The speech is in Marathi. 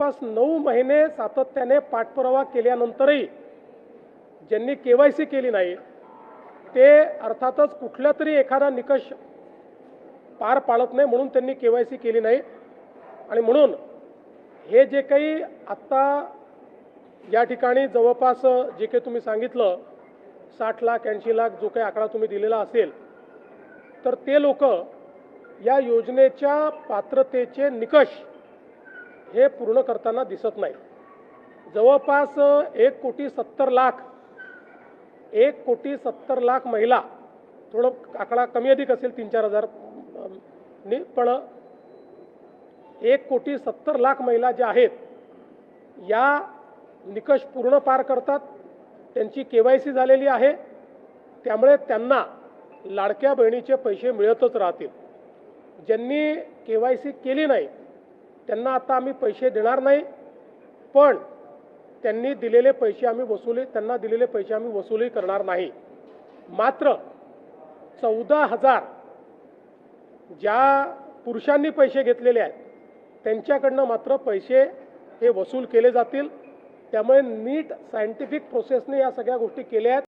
जवळपास 9 महिने सातत्याने पाठपुरावा केल्यानंतरही ज्यांनी केवायसी केली नाही ते अर्थातच कुठला तरी एखादा निकष पार पाडत नाही म्हणून त्यांनी केवायसी केली नाही। आणि म्हणून हे जे काही आता या ठिकाणी जवळपास जे काही तुम्ही सांगितलं 60 लाख 80 लाख जो काही आकडा तुम्ही दिलेला असेल तर ते लोक या योजनेच्या पात्रतेचे निकष हे पूर्ण करताना दिसत नाही। जवळपास 1,70,00,000 1,70,00,000 महिला, थोडं आकडा कमी अधिक असेल 3-4 हजार पण 1,70,00,000 महिला ज्या आहेत या निकष पूर्ण पार करतात, त्यांची केवायसी झालेली आहे, त्यामुळे त्यांना लाडक्या बहिणीचे पैसे मिळतच राहतील। ज्यांनी केवायसी केली नाही त्यांना आता आम्ही पैसे देणार नाही, पण त्यांनी दिलेले पैसे आम्ही वसुली करणार नाही। मात्र 14,000 ज्या पुरुषांनी पैसे घेतलेले आहेत त्यांच्याकडनं मात्र पैसे हे वसूल केले जातील। त्यामुळे नीट सायंटिफिक प्रोसेसने या सगळ्या गोष्टी केल्या आहेत।